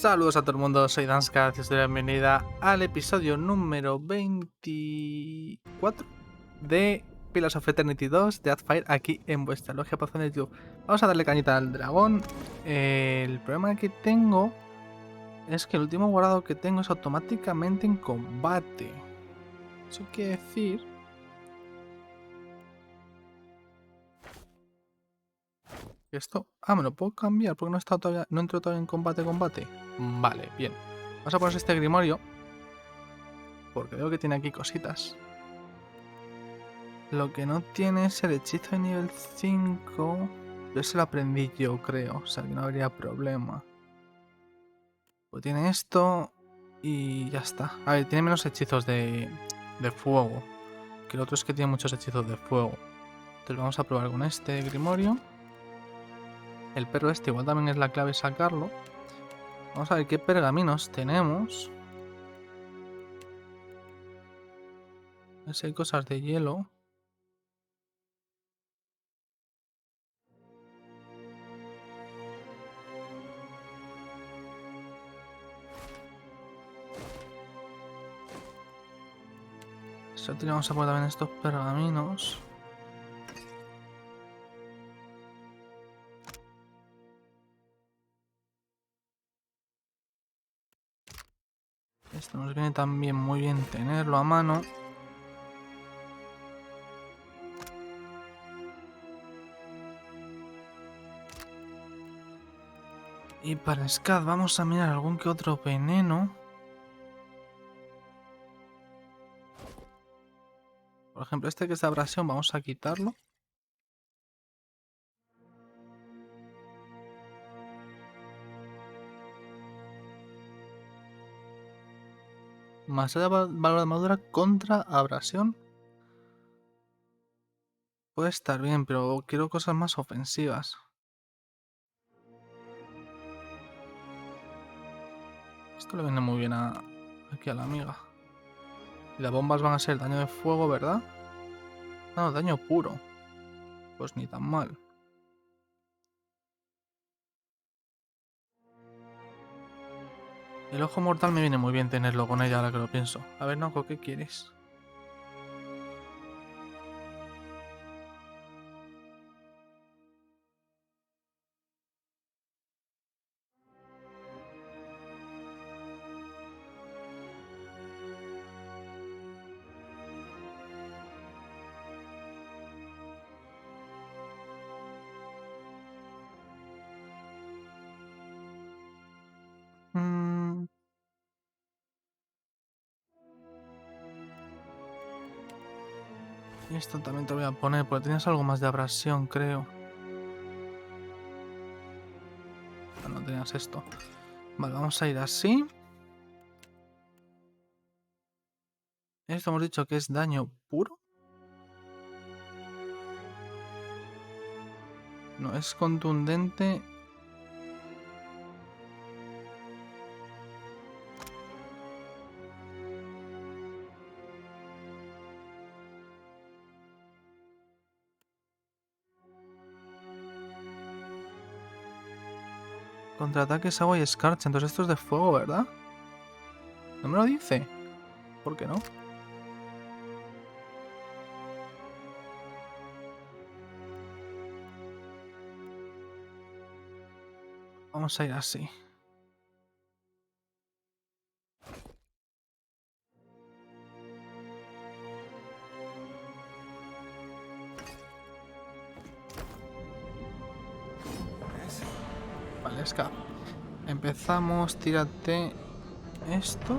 Saludos a todo el mundo, soy Danska, os doy la bienvenida al episodio número 24 de Pillars of Eternity 2, Deadfire, aquí en vuestra logia por de YouTube. Vamos a darle cañita al dragón. El problema que tengo es que el último guardado que tengo es automáticamente en combate. Eso quiere decir... Esto... me lo puedo cambiar porque no he estado todavía, no entro todavía en combate. Vale, bien. Vamos a poner este grimorio porque veo que tiene aquí cositas. Lo que no tiene es el hechizo de nivel 5. Yo se lo aprendí yo, creo. O sea que no habría problema. Pues tiene esto y ya está. A ver, tiene menos hechizos de fuego. Que el otro es que tiene muchos hechizos de fuego. Entonces vamos a probar con este grimorio. El perro este igual también es la clave sacarlo. Vamos a ver qué pergaminos tenemos. A ver si hay cosas de hielo. Eso vamos a poner también estos pergaminos. Esto nos viene también muy bien tenerlo a mano. Y para Scad vamos a mirar algún que otro veneno. Por ejemplo, este que es de abrasión, vamos a quitarlo. Más de valor de armadura contra abrasión. Puede estar bien, pero quiero cosas más ofensivas. Esto le viene muy bien aquí a la amiga. Y las bombas van a ser daño de fuego, ¿verdad? No, daño puro. Pues ni tan mal. El ojo mortal me viene muy bien tenerlo con ella ahora que lo pienso. A ver, Noco, ¿qué quieres? Y esto también te voy a poner, porque tienes algo más de abrasión, creo. No tenías esto. Vale, vamos a ir así. Esto hemos dicho que es daño puro. No, es contundente. Contraataques, agua y escarcha. Entonces esto es de fuego, ¿verdad? No me lo dice. ¿Por qué no? Vamos a ir así. Vale, escape. Empezamos, tírate esto.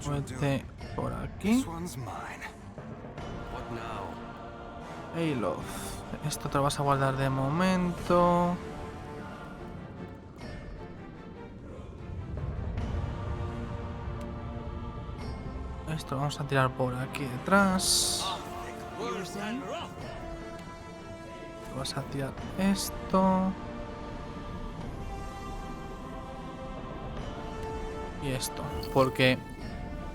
Muévete por aquí. Eothas. Esto te lo vas a guardar de momento. Esto lo vamos a tirar por aquí detrás. Vas a tirar esto. Y esto. Porque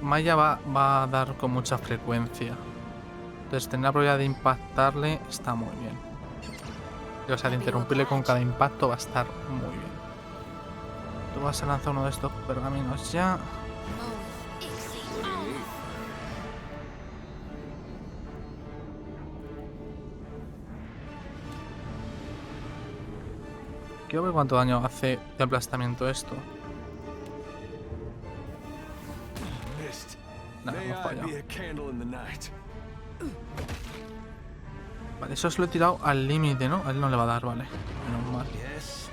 Maya va a dar con mucha frecuencia. Entonces tener la probabilidad de impactarle está muy bien. O sea, de interrumpirle con cada impacto va a estar muy bien. Tú vas a lanzar uno de estos pergaminos ya. Quiero ver cuánto daño hace de aplastamiento esto. Nada, hemos fallado. Vale, eso os lo he tirado al límite, ¿no? A él no le va a dar, vale. Menos mal.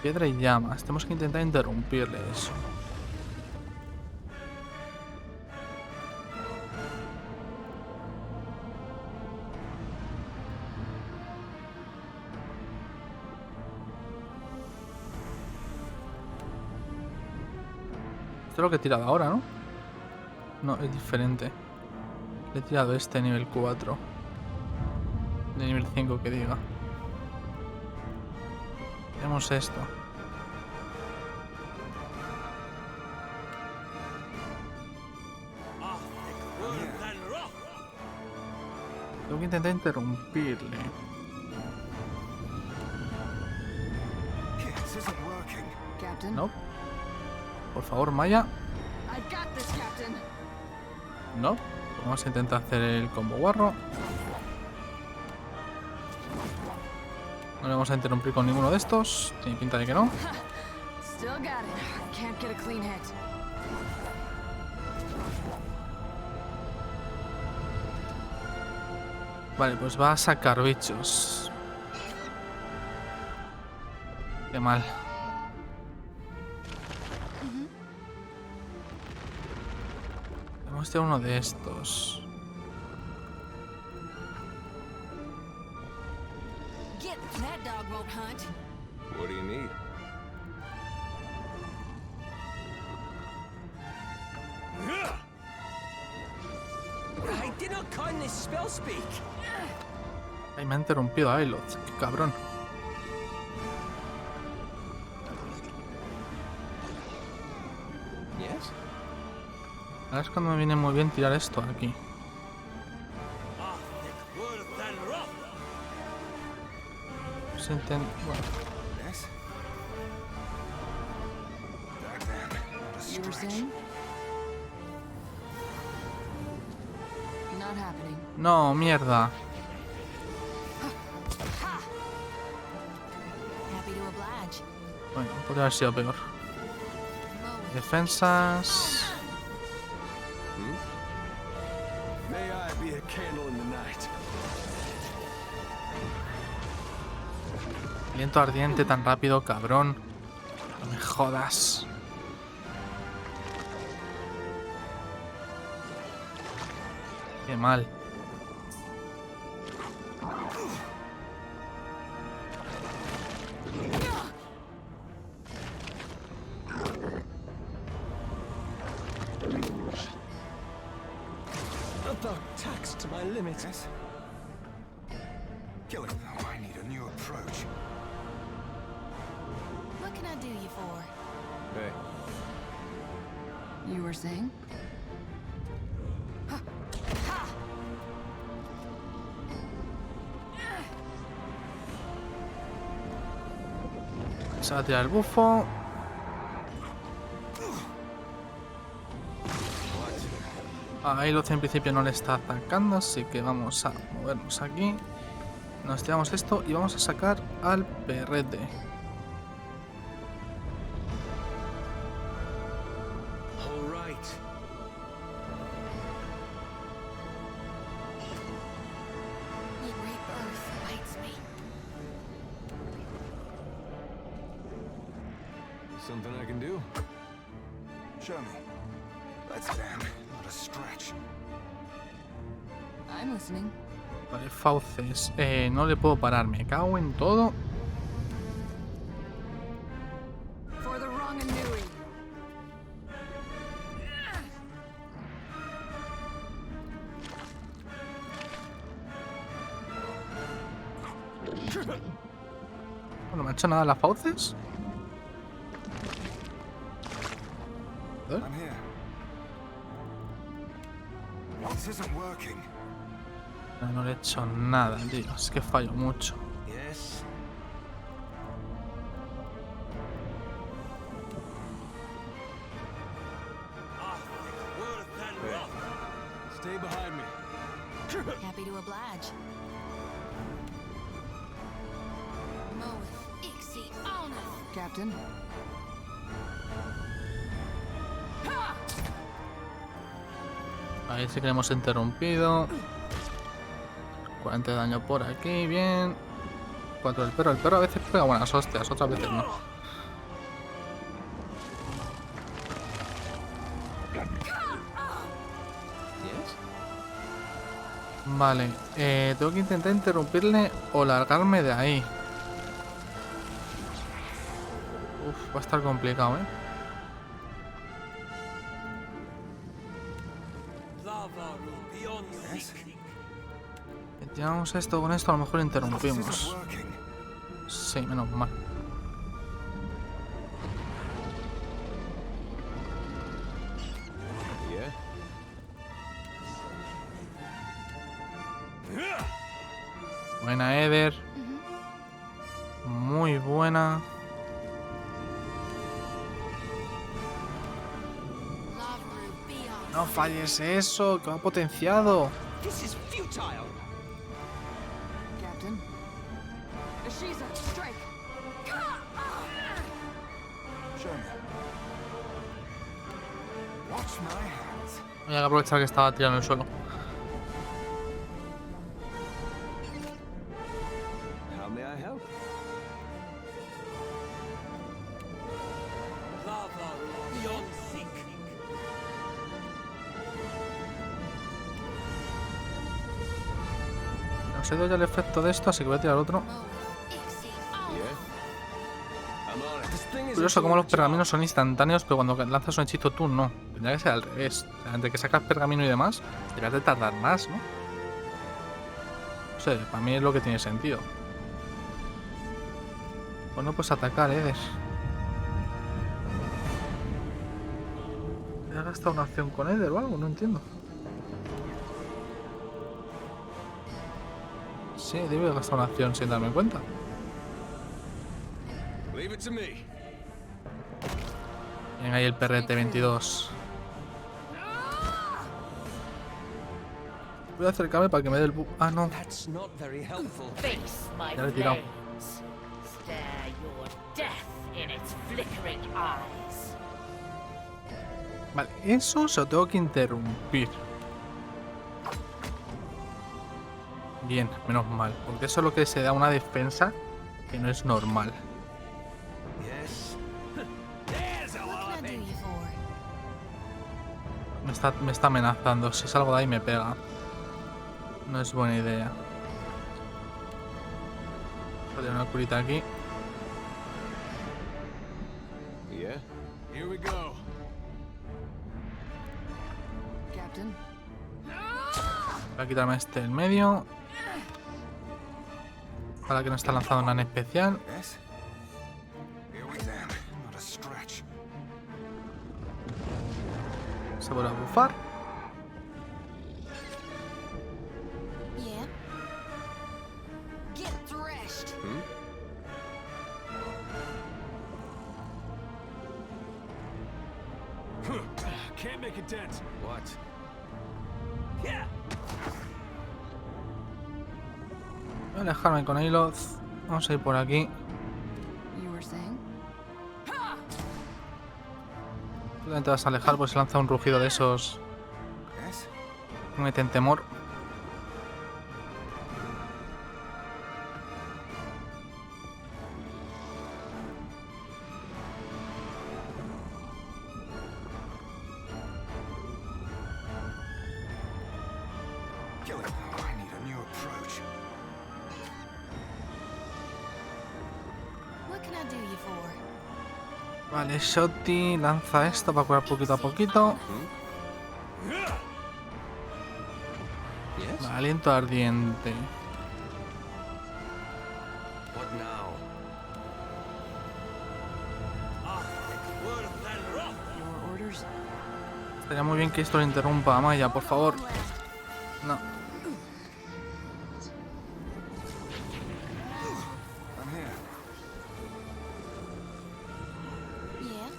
Piedra y llamas. Tenemos que intentar interrumpirle eso. Esto es lo que he tirado ahora, ¿no? No, es diferente. Le he tirado este nivel 4. De nivel 5 que diga. Tenemos esto. Tengo que intentar interrumpirle. No. Por favor, Maya. No. Vamos a intentar hacer el combo guarro. No le vamos a interrumpir con ninguno de estos. Tiene pinta de que no. Vale, pues va a sacar bichos. Qué mal. Tenemos uno de estos. What do you need? I did not con this spell speak. Ay, me ha interrumpido a Eothas. Qué cabrón. Yes? Ahora es cuando me viene muy bien tirar esto aquí. Bueno. No, mierda. Bueno, podría haber sido peor. Defensas. Viento ardiente tan rápido, cabrón. No me jodas. Qué mal. Taxed to my limit. Killing them. I need a new approach. What can I do you for? Hey. You were saying? Se va a tirar el bufo. A Eothas en principio no le está atacando, así que vamos a movernos aquí. Nos tiramos esto y vamos a sacar al perrete. Something I can do? Show me. That's damn not a stretch. I'm listening. Vale, fauces. No le puedo parar, me cago en todo. For the wrong and new. Bueno, me ha hecho nada las fauces. I'm here. This isn't working. No le he hecho nada, tío. Es que fallo mucho. Yes. Stay behind me. Happy to oblige. Moeth, Ixie, Alneth. Captain. Ahí sí que le hemos interrumpido. 40 de daño por aquí, bien. 4 del perro. El perro a veces pega buenas hostias, otras veces no. Vale, tengo que intentar interrumpirle o largarme de ahí. Uf, va a estar complicado, ¿eh? Tiramos esto con esto, a lo mejor interrumpimos. Sí, menos mal. Buena, Eder. Muy buena. No falles eso, que va potenciado. This is futile. Captain. Ashiza, strike. Show me. Watch my hands. Voy a aprovechar que estaba tirado en el suelo. How may I help? Lava beyond seek. Os he dado ya el efecto de esto, así que voy a tirar otro. Moeth, Ixie, Alneth. I'm on it. This thing is Curioso cómo los pergaminos son instantáneos, pero cuando lanzas un hechizo tú no. Tendría que ser al revés. O sea, entre que sacas pergamino y demás, deberías de tardar más, ¿no? No sé, para mí es lo que tiene sentido. Pues no puedes atacar, Eder. ¿He gastado una acción con Eder o algo? No entiendo. Sí, debe haber gastado una acción sin darme cuenta. Leave it to me. Venga, ahí el perrete 22. Voy a acercarme para que me dé el Ah, no. That's not very helpful. Face my Ya lo he tirado. flames. Stare your death in its flickering eyes. Vale, eso se lo tengo que interrumpir. Bien, menos mal. Porque eso es lo que se da una defensa que no es normal. Yes. There's a What can I do you for? Me está amenazando. Si salgo de ahí me pega. No es buena idea. Voy a tener una curita aquí. Yeah? Here we go. Captain. Voy a quitarme este del medio. Para que no está lanzado nada en especial. Yes? Here we damn. Not a stretch. Se vuelve a bufar. Yeah. Get threshed. Can't make a dent. What? Yeah. Voy a alejarme con Eothas. Vamos a ir por aquí. You were saying? Tú también te vas a alejar porque se lanza un rugido de esos Yes? que meten temor. Kill it. Oh, I need a new approach. What can I do you for? Vale, Shotty lanza esto para curar poquito a poquito. Yes? Vale, aliento ardiente. What now? Your orders? Estaría muy bien que esto lo interrumpa a Maya, por favor. No. I'm here. Yeah.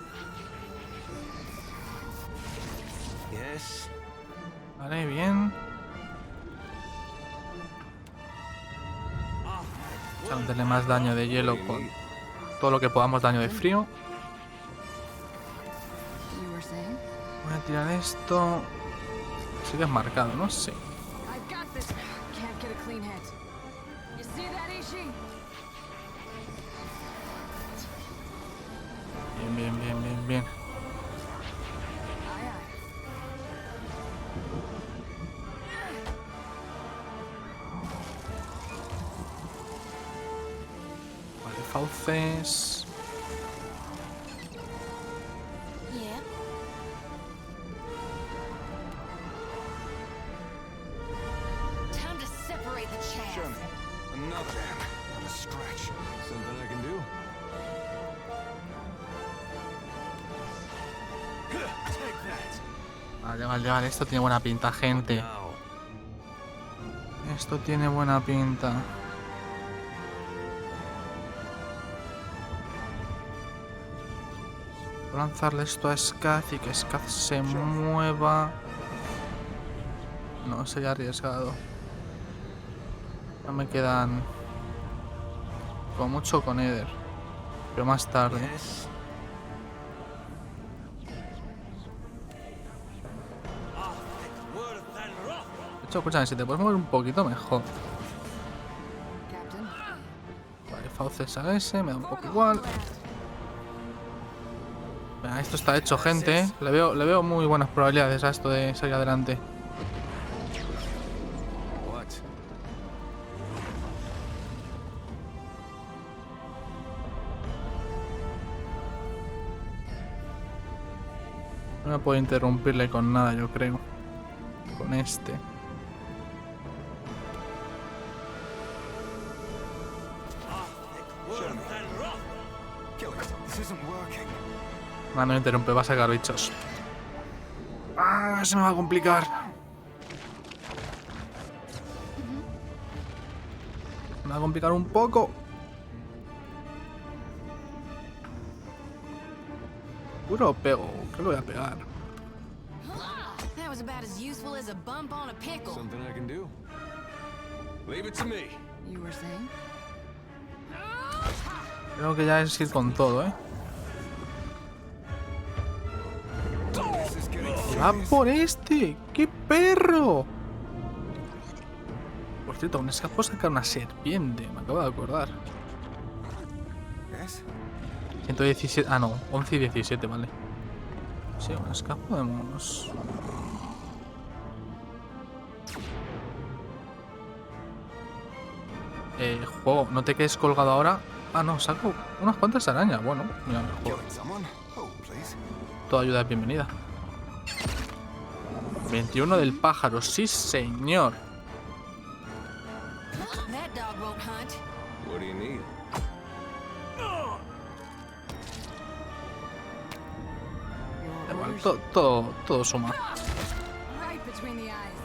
Yes? Vale, bien. Vamos a meterle más daño de hielo con todo lo que podamos, daño de frío. You were saying? Voy a tirar esto. Sigue marcado, ¿no? Sí. I've got this. Can't get a clean hit. You see that, Ishi? Bien, bien, bien, bien, bien. Aye, aye. Vale, fauces. Yeah. Time to separate the chaff. Show me. Another damn. Not a scratch. Something I can do? Take that. Vale, vale, vale. Esto tiene buena pinta, gente. Now. Esto tiene buena pinta. Voy a lanzarle esto a Skaz y que Skaz se mueva. No, sería arriesgado. No me quedan... Como mucho con Eder. Pero más tarde. Yes. De hecho, escúchame, si te puedes mover un poquito mejor. Captain. Vale, fauces a ese, me da un poco igual. Venga, esto está hecho, gente. Le veo muy buenas probabilidades a esto de salir adelante. What? No me puedo interrumpirle con nada, yo creo. Con este. Show me. Kill it. This isn't working. Ah, no me interrumpe, va a sacar bichos. Ah, se me va a complicar. Me va a complicar un poco. Puro pego, ¿qué le voy a pegar? That was about as useful as a bump on a pickle. Something I can do? Leave it to me. You were saying? Creo que ya es ir con todo, ¿eh? This is getting ¡Y va serious. por este! ¡Qué perro! Por cierto, aún es capaz de sacar una serpiente, me acabo de acordar. Yes. 117, ah no, 11 y 17, vale. Sí, aún es capaz podemos... Juego, no te quedes colgado ahora. Ah, no, saco unas cuantas arañas. Bueno, mira, mejor. Killing someone. Hold, please. Toda ayuda es bienvenida. 21 del pájaro, sí señor. That dog won't hunt. What do you need? Da Your igual, orders? todo suma. Right between the eyes.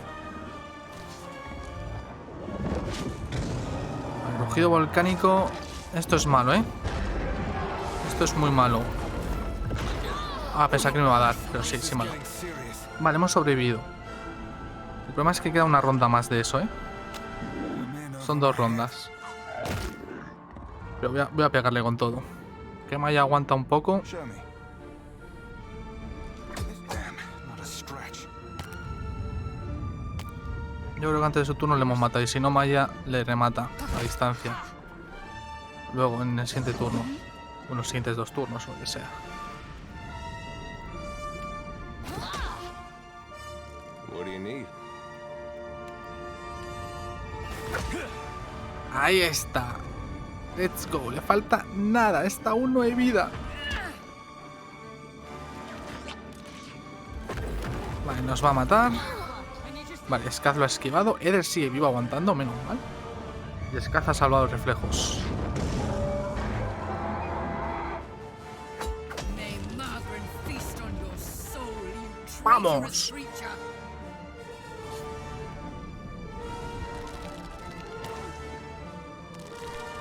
El rugido volcánico. Esto es malo, ¿eh? Esto es muy malo. Ah, pensaba que no me iba a dar, pero sí, sí malo. Getting serious. Vale, hemos sobrevivido. El problema es que queda una ronda más de eso, ¿eh? Son 2 rondas. Pero voy a pegarle con todo. Que Maya aguanta un poco. Show me. Damn, not a scratch. Yo creo que antes de su turno le hemos matado. Y si no, Maya le remata a distancia. Luego, en el siguiente turno. O en los siguientes 2 turnos, o lo que sea. What do you need? Ahí está. Let's go. Le falta nada. Está aún no hay vida. Vale, nos va a matar. Vale, Skaz lo ha esquivado. Eder sigue vivo aguantando, menos mal. Y Skaz ha salvado los reflejos. ¡Vamos!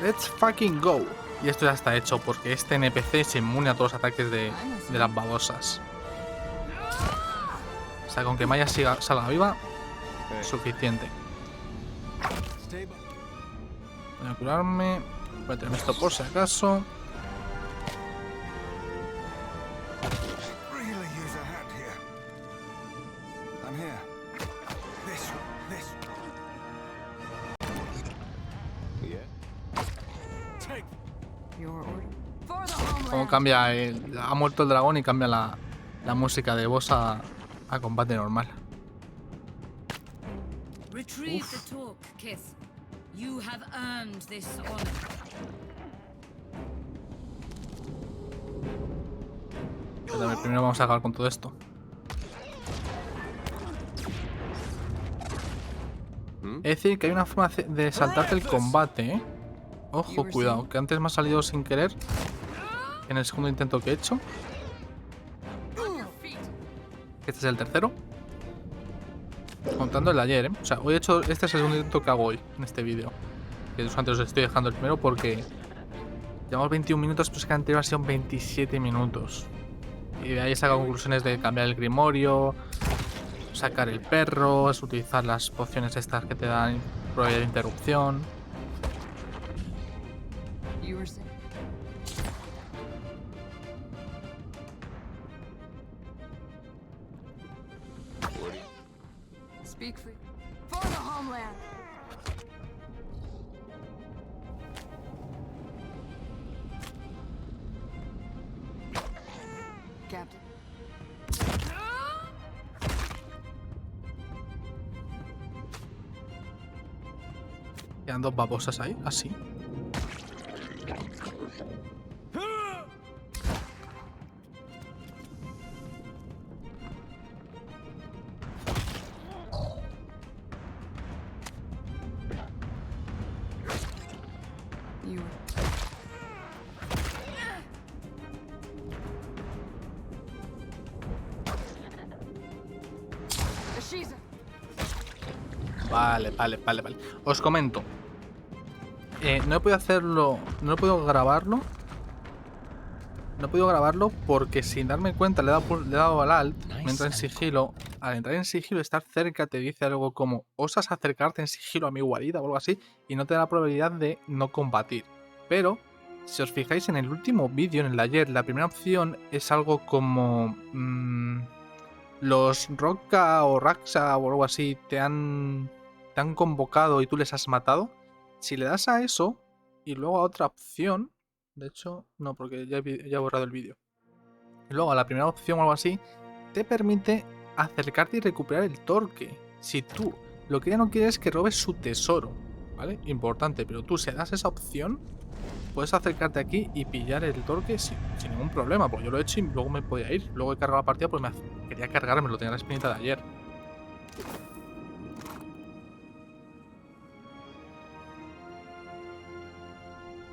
Let's fucking go. Y esto ya está hecho porque este NPC es inmune a todos los ataques de las babosas. O sea, con que Maya salga viva, suficiente. Stay by. Voy a curarme. Voy a tener esto por si acaso. Really use a hand here. I'm here. This. Yeah. Take. Your order. For the Cómo homeland. cambia ha muerto el dragón y cambia la música de voz a combate normal. Retrieve the talk, Kith. You have earned this honor. Pero primero vamos a acabar con todo esto. Es decir, que hay una forma de saltarte el combate, ¿eh? Ojo, cuidado, que antes me ha salido sin querer en el segundo intento que he hecho. Este es el tercero. Contando el de ayer, ¿eh? O sea, hoy he hecho... Este es el segundo intento que hago hoy, en este vídeo. Que antes os estoy dejando el primero porque... Llevamos 21 minutos, pero es que el anterior ha sido 27 minutos. Y de ahí he sacado conclusiones de cambiar el grimorio, sacar el perro, es utilizar las pociones estas que te dan probabilidad de interrupción. You were saying. Speak for the homeland. Captain. Quedan dos babosas ahí, así. You. Ashiza. Vale. Os comento. No he podido hacerlo. No he podido grabarlo. No he podido grabarlo porque sin darme cuenta le he dado al alt. Me entra en sigilo. Al entrar en sigilo, estar cerca te dice algo como: osas acercarte en sigilo a mi guarida o algo así. Y no te da la probabilidad de no combatir. Pero, si os fijáis en el último vídeo, en el de ayer, la primera opción es algo como... los Rocka o Raxa o algo así te han convocado y tú les has matado. Si le das a eso y luego a otra opción, de hecho, no, porque ya he borrado el vídeo. Y luego a la primera opción o algo así, te permite acercarte y recuperar el torque. Si tú lo que ya no quieres es que robes su tesoro, ¿vale? Importante, pero tú si das esa opción, puedes acercarte aquí y pillar el torque sin ningún problema, porque yo lo he hecho y luego me podía ir. Luego he cargado la partida porque quería cargarme, lo tenía la espinita de ayer.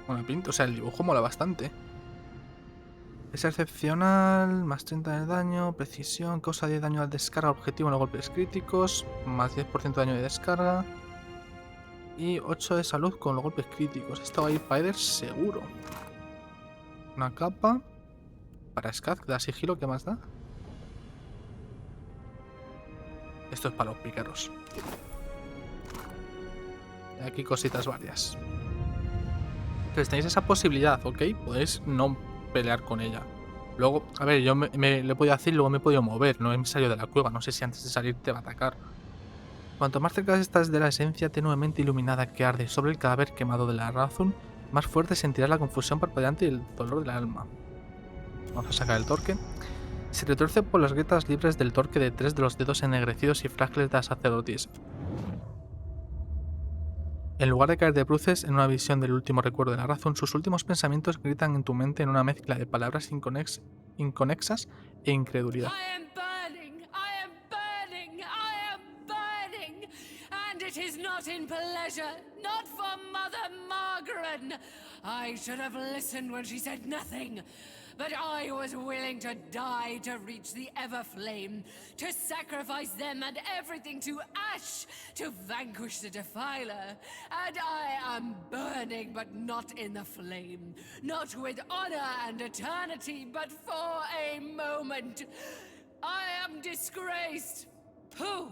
Bueno, pinto, o sea, el dibujo mola bastante. Es excepcional, más 30 de daño, precisión, causa 10 daño al descarga objetivo en los golpes críticos, más 10% de daño de descarga y 8 de salud con los golpes críticos. Esto va a ir Spider seguro. Una capa para Scaz, que da sigilo, ¿qué más da? Esto es para los pícaros. Y aquí cositas varias. Entonces tenéis esa posibilidad, ¿ok? Podéis no pelear con ella. Luego, a ver, yo le he podido hacer y luego me he podido mover. No he salido de la cueva. No sé si antes de salir te va a atacar. Cuanto más cerca estás de la esencia tenuemente iluminada que arde sobre el cadáver quemado de la razón, más fuerte sentirás la confusión parpadeante y el dolor del alma. Vamos a sacar el torque. Se retuerce por las grietas libres del torque de 3 de los dedos ennegrecidos y frágiles de la sacerdotisa. En lugar de caer de bruces en una visión del último recuerdo de la razón, sus últimos pensamientos gritan en tu mente en una mezcla de palabras inconexas e incredulidad. I am burning, I am burning, I am burning, and it is not in pleasure, not for Mother Margaret. I should have listened when she said nothing, but I was willing to die to reach the Everflame, to sacrifice them and everything to ash, to vanquish the Defiler. And I am burning, but not in the flame, not with honor and eternity, but for a moment. I am disgraced. Who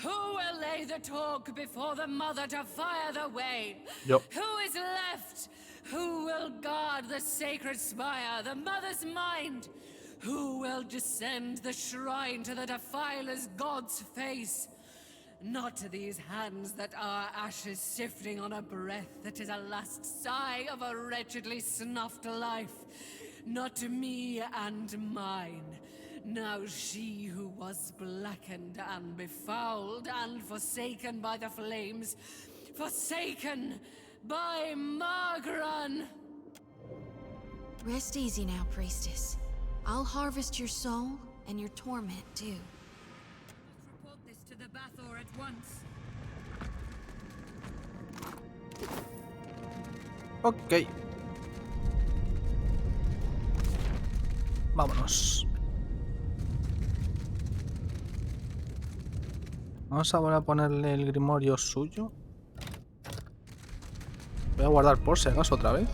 will lay say the talk before the mother to fire the way? Yo. Who is left? Who will guard the sacred spire, the mother's mind? Who will descend the shrine to the defiler's god's face? Not to these hands that are ashes sifting on a breath that is a last sigh of a wretchedly snuffed life. Not to me and mine. Now she who was blackened and befouled and forsaken by the flames, forsaken by Margaret. Rest easy now, priestess. I'll harvest your soul and your torment too. Let's report this to the Bathor at once. Ok. Vámonos. Vamos a volver a ponerle el grimorio suyo. Voy a guardar por si acaso otra vez.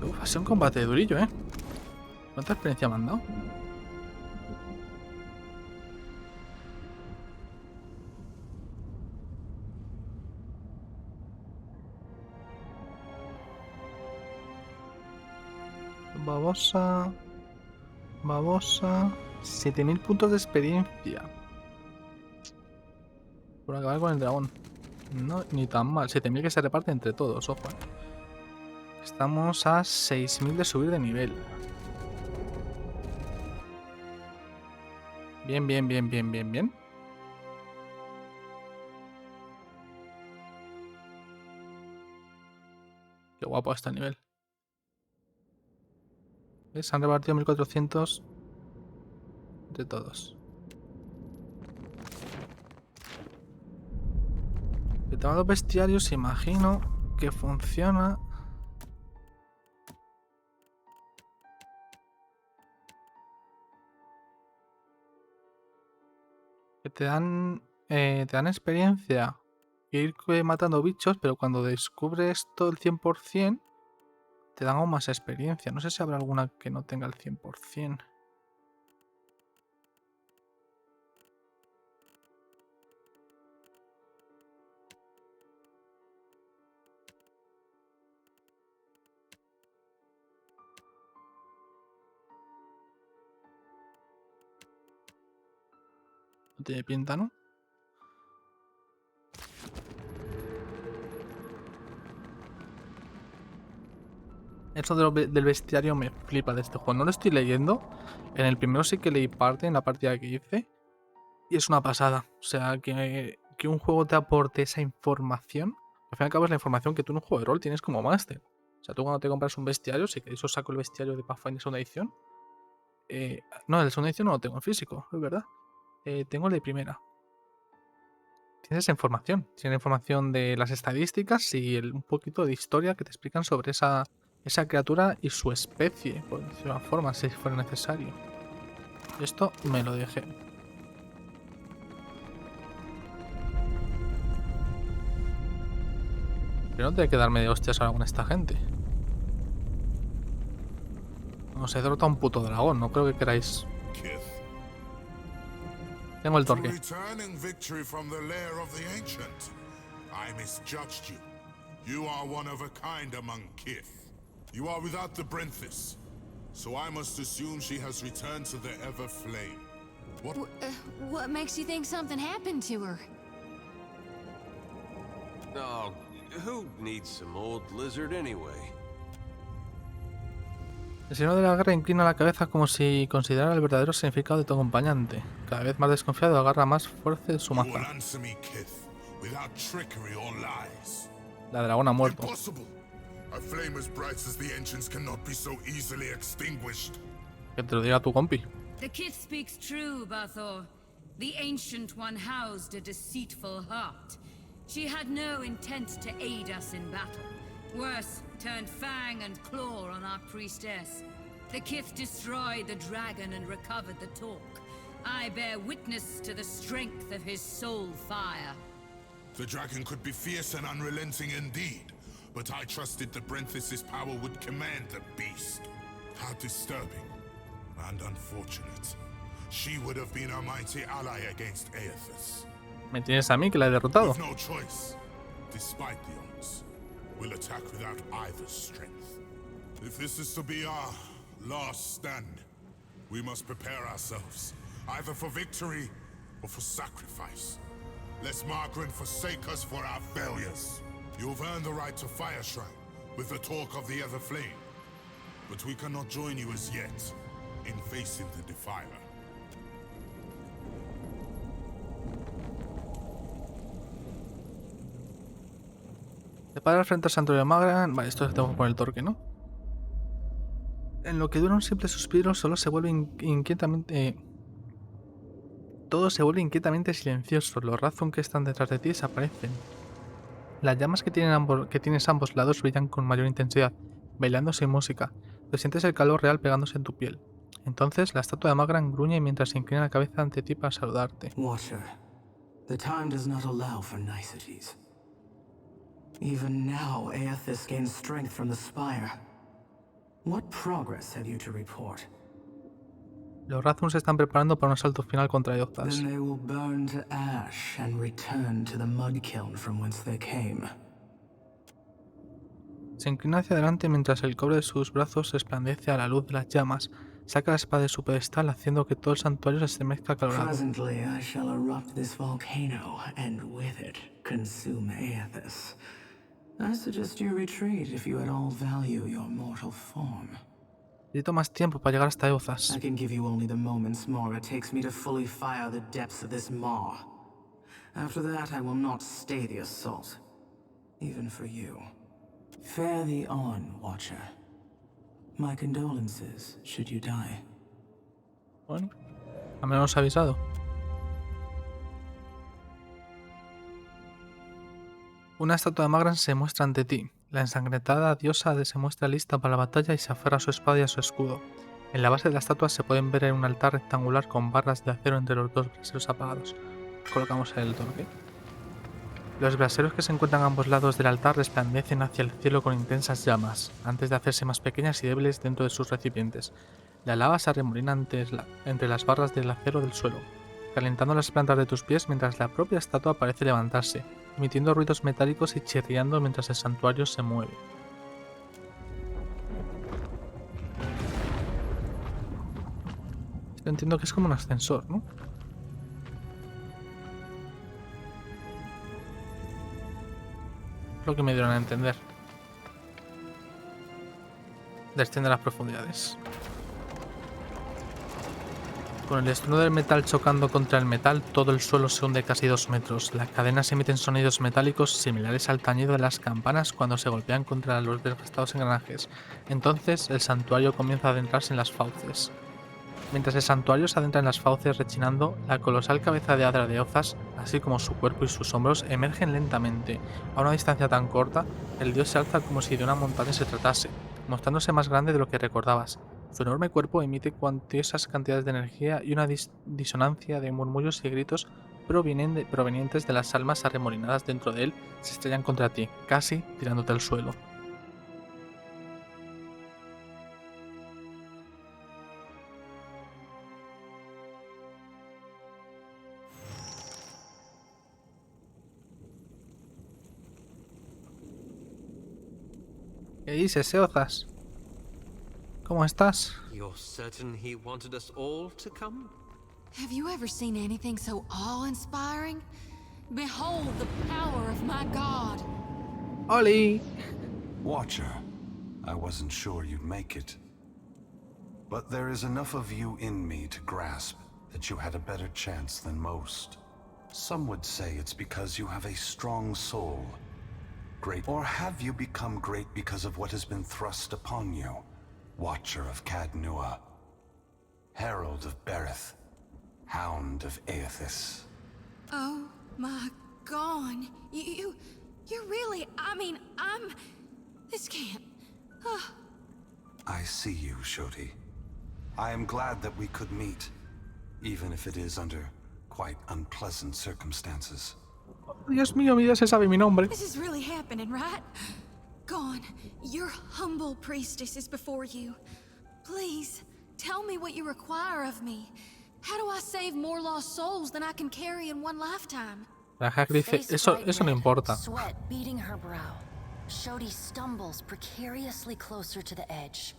Uf, ha sido un combate durillo, ¿eh? ¿Cuánta experiencia me han dado? Babosa. Babosa. 7000 puntos de experiencia. Por acabar con el dragón. No, ni tan mal. 7000 que se reparte entre todos, ojo. Estamos a 6000 de subir de nivel. Bien, bien, bien, bien, bien, bien. Qué guapo está el nivel. Se han repartido 1400 de todos. El tema de los bestiarios, imagino que funciona. Que te dan experiencia e ir matando bichos, pero cuando descubres todo el 100%, te dan aún más experiencia. No sé si habrá alguna que no tenga el 100%. No tiene pinta, ¿no? Esto del bestiario me flipa de este juego. No lo estoy leyendo. En el primero sí que leí parte en la partida que hice. Y es una pasada. O sea, que un juego te aporte esa información. Al fin y al cabo es la información que tú en un juego de rol tienes como máster. O sea, tú cuando te compras un bestiario, si queréis os saco el bestiario de Pathfinder segunda edición. No, el de segunda edición no lo tengo en físico, es verdad. Tengo el de primera. Tienes esa información. Tienes información de las estadísticas y un poquito de historia que te explican sobre esa criatura y su especie, por decirlo de alguna forma, si fuera necesario. Esto me lo dejé. Pero no tengo que darme de hostias ahora con esta gente. No sé, he derrotado a un puto dragón, no creo que queráis. Tengo el torque. You are one of a kind among kith. You are without the Brenthis, so I must assume she has returned to the Ever Flame. What makes you think something happened to her? Oh, who needs some old lizard anyway? El señor de la guerra inclina la cabeza como si considerara el verdadero significado de tu acompañante. Cada vez más desconfiado, agarra más fuerza de su maza. La dragona ha muerto. Que te lo diga tu compi. The kith speaks true, Bathor. The Ancient One housed a deceitful heart. She had no intent to aid us in battle. Worse, turned fang and claw on our priestess. The kith destroyed the dragon and recovered the talk. I bear witness to the strength of his soul fire. The dragon could be fierce and unrelenting indeed, but I trusted the Brenthis' power would command the beast. How disturbing and unfortunate. she would have been a mighty ally against Eothas. Me tienes a mí que la he derrotado. With no choice, despite the odds, we'll attack without either's strength. If this is to be our last stand, we must prepare ourselves, either for victory or for sacrifice. Lest Margaret forsake us for our failures. You've earned the right to Fire Shrine, with the talk of the Other Flame. But we cannot join you as yet in facing the Defiler. Te paras frente al santuario de Magran. Vale, esto tengo que poner el torque, ¿no? En lo que dura un simple suspiro, solo se vuelve inquietamente... todo se vuelve inquietamente silencioso. Los Razum que están detrás de ti desaparecen. Las llamas que tienes a ambos lados brillan con mayor intensidad, bailando sin música. Pero sientes el calor real pegándose en tu piel. Entonces, la estatua de Magran gruñe mientras se inclina la cabeza ante ti para saludarte. Watcher, the time does not allow for niceties. Even now, Eothas gains strength from the spire. What progress have you to report? Los Razum se están preparando para un asalto final contra Eothas. Then they will burn to ash and return to the mud kiln from whence they came. Se inclina hacia adelante mientras el cobre de sus brazos resplandece a la luz de las llamas. Saca la espada de su pedestal haciendo que todo el santuario se estremezca acalorado. Presently, I shall erupt this volcano and with it consume Eothas. I suggest you retreat if you at all value your mortal form. Necesito más tiempo para llegar hasta Eothas. I can give you only the moments more it takes me to fully fire the depths of this maw. After that, I will not stay the assault, even for you. Fare thee on, Watcher. My condolences, should you die. Bueno, al menos avisado. Una estatua de Magran se muestra ante ti. La ensangrentada diosa se muestra lista para la batalla y se aferra a su espada y a su escudo. En la base de la estatua se pueden ver un altar rectangular con barras de acero entre los dos braseros apagados. Colocamos el torque. Los braseros que se encuentran a ambos lados del altar resplandecen hacia el cielo con intensas llamas, antes de hacerse más pequeñas y débiles dentro de sus recipientes. La lava se arremolina entre las barras del acero del suelo, calentando las plantas de tus pies mientras la propia estatua parece levantarse, emitiendo ruidos metálicos y chirriando mientras el santuario se mueve. Yo entiendo que es como un ascensor, ¿no? Lo que me dieron a entender. Desciende a las profundidades. Con el estruendo del metal chocando contra el metal, todo el suelo se hunde casi 2 metros. Las cadenas emiten sonidos metálicos similares al tañido de las campanas cuando se golpean contra los desgastados engranajes. Entonces, el santuario comienza a adentrarse en las fauces. Mientras el santuario se adentra en las fauces rechinando, la colosal cabeza de Hadra de Eothas, así como su cuerpo y sus hombros, emergen lentamente. A una distancia tan corta, el dios se alza como si de una montaña se tratase, mostrándose más grande de lo que recordabas. Su enorme cuerpo emite cuantiosas cantidades de energía y una disonancia de murmullos y gritos provenientes de las almas arremolinadas dentro de él se estrellan contra ti, casi tirándote al suelo. ¿Qué dices, Eothas? ¿Cómo estás? You're certain he wanted us all to come? Have you ever seen anything so awe-inspiring? Behold the power of my god. ¡Oli! Watcher, I wasn't sure you'd make it. But there is enough of you in me to grasp that you had a better chance than most. Some would say it's because you have a strong soul. Great. Or have you become great because of what has been thrust upon you? Watcher of Cadnua, Herald of Berith, Hound of Eothas. Oh my god. You really, this can't. I see you, Shoti. I am glad that we could meet, even if it is under quite unpleasant circumstances. Dios mío, mira, se sabe mi nombre. This is really happening, right? Gone. Your humble priestess is before you. Please, tell me what you require of me. How do I save more lost souls than I can carry in one lifetime? La Hack dice, eso no importa. Sweat beading her brow. Shodi stumbles precariously closer to the edge.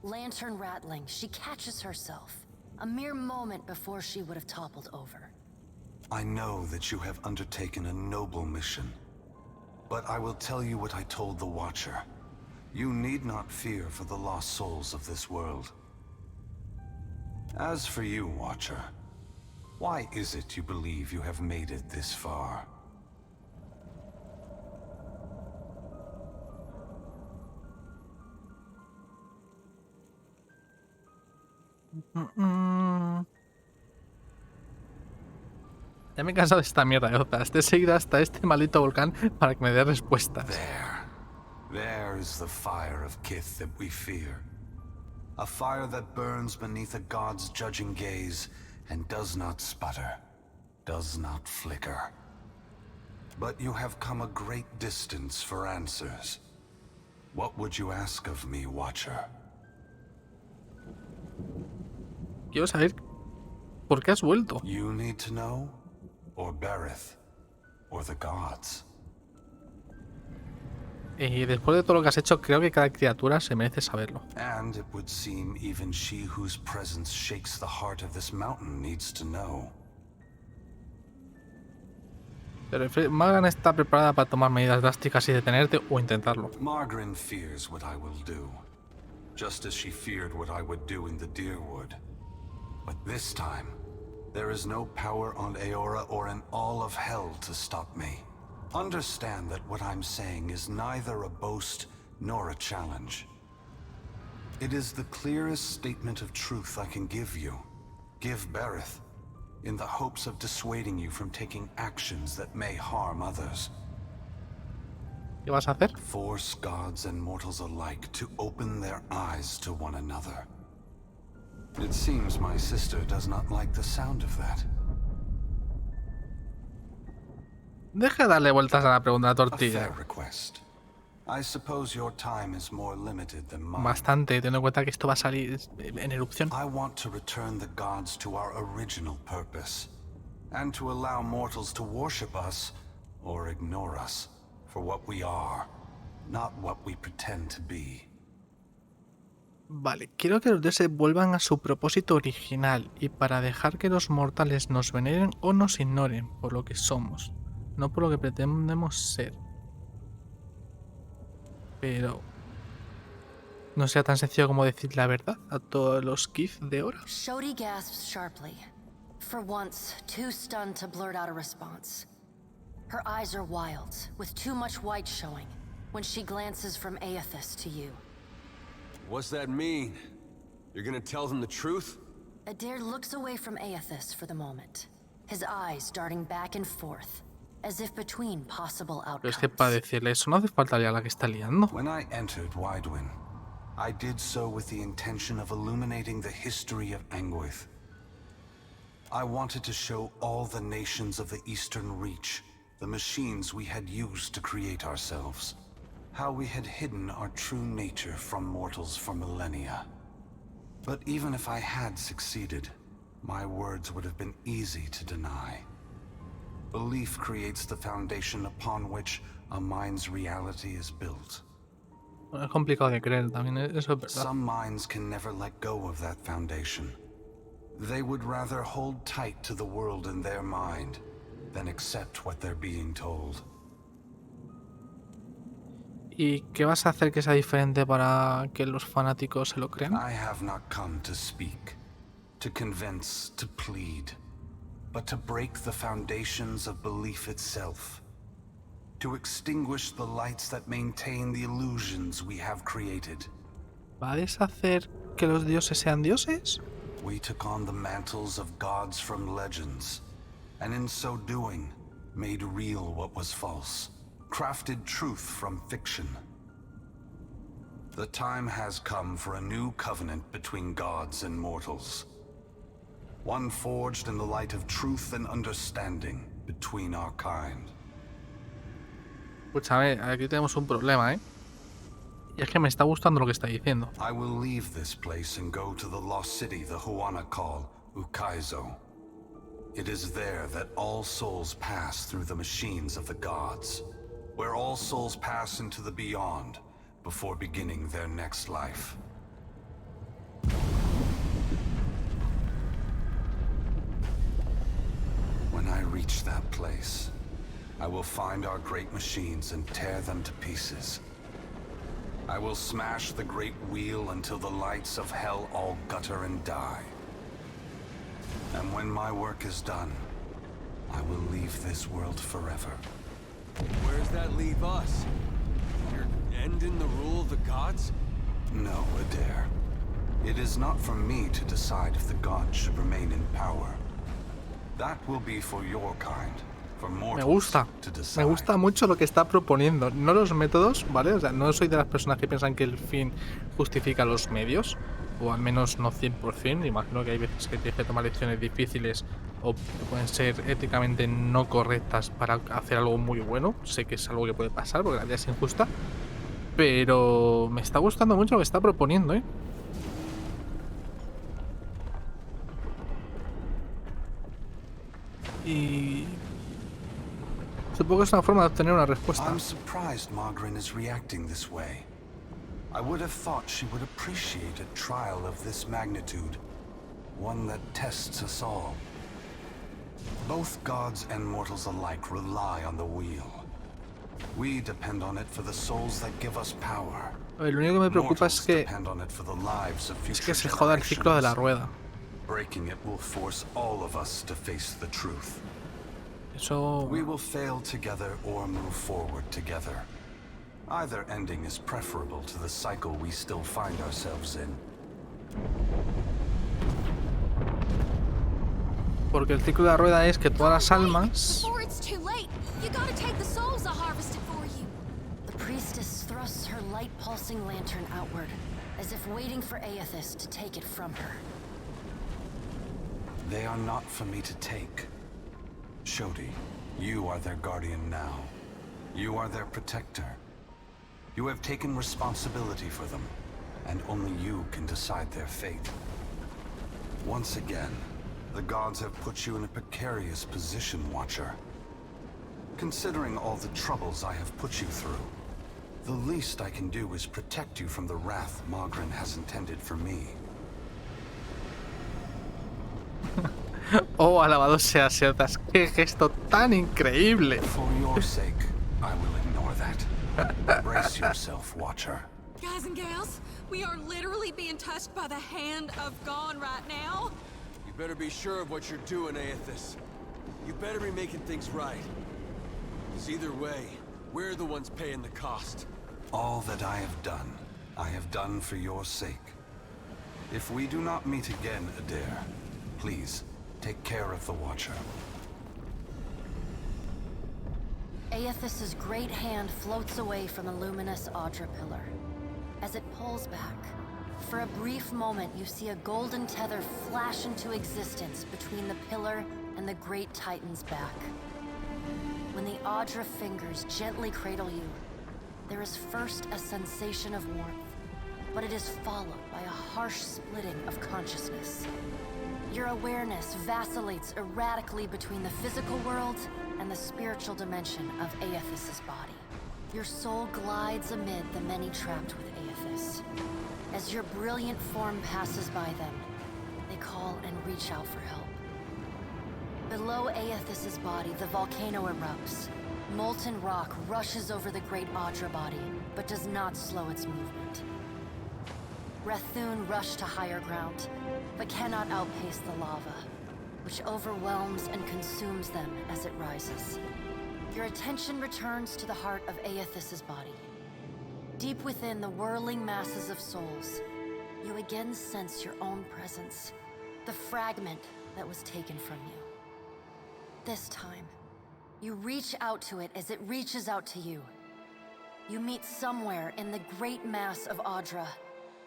Lantern rattling, she catches herself. A mere moment before she would have toppled over. I know that you have undertaken a noble mission. But I will tell you what I told the Watcher. You need not fear for the lost souls of this world. As for you, Watcher, why is it you believe you have made it this far? Ya me he cansado de esta mierda, Eothas. Te he seguido hasta este maldito volcán para que me dé respuestas. There is the fire of Kith that we fear. A fire that burns beneath a god's judging gaze and does not sputter, does not flicker. But you have come a great distance for answers. What would you ask of me, Watcher? Quiero saber por qué has vuelto. You need to know? Or Berith? Or the gods? Y después de todo lo que has hecho, creo que cada criatura se merece saberlo. And it would seem even she whose presence shakes the heart of this mountain needs to know. Pero Magran está preparada para tomar medidas drásticas y detenerte o intentarlo. Margaret fears what I will do, just as she feared what I would do in the Deerwood. But this time, there is no power on Eora or in all of hell to stop me. Understand that what I'm saying is neither a boast nor a challenge. It is the clearest statement of truth I can give you, give Berith, in the hopes of dissuading you from taking actions that may harm others. ¿Qué vas a hacer? Force gods and mortals alike to open their eyes to one another. It seems my sister does not like the sound of that. Deja de darle vueltas a la pregunta de la A tortilla. fair request. I suppose your time is more limited than mine. Bastante, teniendo en cuenta que esto va a salir en erupción. I want to return the gods to our original purpose, and to allow mortals to worship us, or ignore us, for what we are, not what we pretend to be. Vale, quiero que los dioses vuelvan a su propósito original y para dejar que los mortales nos veneren o nos ignoren por lo que somos, no por lo que pretendemos ser. Pero no sea tan sencillo como decir la verdad a todos los Kith de ahora. Shodi gasps sharply, for once too stunned to blurt out a response. Her eyes are wild, with too much white showing, when she glances from Eothas to you. What's that mean? You're gonna tell them the truth? Adair looks away from Eothas for the moment, his eyes darting back and forth, as if between possible outcomes. Pero es que para decirle eso no hace falta ya la que está liando. When I entered Widewin, I did so with the intention of illuminating the history of Anguith. I wanted to show all the nations of the Eastern Reach the machines we had used to create ourselves. How we had hidden our true nature from mortals for millennia. But even if I had succeeded, my words would have been easy to deny. Belief creates the foundation upon which a mind's reality is built. Es complicado de creer también, eso es verdad. Some minds can never let go of that foundation. They would rather hold tight to the world in their mind than accept what they're being told. ¿Y qué vas a hacer que sea diferente para que los fanáticos se lo crean? I have not come to speak, to convince, to plead, but to break the foundations of belief itself, to extinguish the lights that maintain the illusions we have created. ¿Va a deshacer que los dioses sean dioses? We took on the mantles of gods from legends, and in so doing, made real what was false, crafted truth from fiction. The time has come for a new covenant between gods and mortals. One forged in the light of truth and understanding between our kind. Escúchame, aquí tenemos un problema, ¿eh? Y es que me está gustando lo que está diciendo. I will leave this place and go to the lost city the Huana call Ukaizo. It is there that all souls pass through the machines of the gods, where all souls pass into the beyond before beginning their next life. When I reach that place, I will find our great machines and tear them to pieces. I will smash the great wheel until the lights of hell all gutter and die. And when my work is done, I will leave this world forever. Where does that leave us? You're ending the rule of the gods? No, Adair. It is not for me to decide if the gods should remain in power. That will be for your kind. Me gusta mucho lo que está proponiendo, no los métodos, ¿vale? O sea, no soy de las personas que piensan que el fin justifica los medios, o al menos no 100%, imagino que hay veces que tienes que tomar decisiones difíciles o pueden ser éticamente no correctas para hacer algo muy bueno, sé que es algo que puede pasar porque la vida es injusta, pero me está gustando mucho lo que está proponiendo, ¿eh? Y supongo que es una forma de obtener una respuesta. I'm surprised Margaret is reacting this way. I would have thought she would appreciate a trial of this magnitude, one that tests us all. Both gods and mortals alike rely on the wheel. We depend on it for the souls that give us power. Lo único que me preocupa es que se joda el ciclo de la rueda. Breaking it will force all of us to face the truth. Eso... We will fail together or move forward together. Either ending is preferable to the cycle we still find ourselves in. Porque el ciclo de la rueda es que todas las almas... The priestess thrusts her light-pulsing lantern outward, as if waiting for Eothas to take it from her. They are not for me to take. Shodi, you are their guardian now. You are their protector. You have taken responsibility for them, and only you can decide their fate. Once again, the gods have put you in a precarious position, Watcher. Considering all the troubles I have put you through, the least I can do is protect you from the wrath Margaret has intended for me. Oh, alabado sea Eothas, qué gesto tan increíble. For your sake, I will ignore that. Brace yourself, Watcher. Guys and gals, we are literally being touched by the hand of God right now. You better be sure of what you're doing, Eothas. You better be making things right. Because either way, we're the ones paying the cost. All that I have done for your sake. If we do not meet again, Adair, please, take care of the Watcher. Eothas's great hand floats away from the luminous Audra pillar. As it pulls back, for a brief moment you see a golden tether flash into existence between the pillar and the great Titan's back. When the Audra fingers gently cradle you, there is first a sensation of warmth, but it is followed by a harsh splitting of consciousness. Your awareness vacillates erratically between the physical world and the spiritual dimension of Eothas' body. Your soul glides amid the many trapped with Eothas. As your brilliant form passes by them, they call and reach out for help. Below Eothas' body, the volcano erupts. Molten rock rushes over the great Audra body, but does not slow its movement. Rathun rush to higher ground, but cannot outpace the lava, which overwhelms and consumes them as it rises. Your attention returns to the heart of Eothas' body. Deep within the whirling masses of souls, you again sense your own presence, the fragment that was taken from you. This time, you reach out to it as it reaches out to you. You meet somewhere in the great mass of Audra,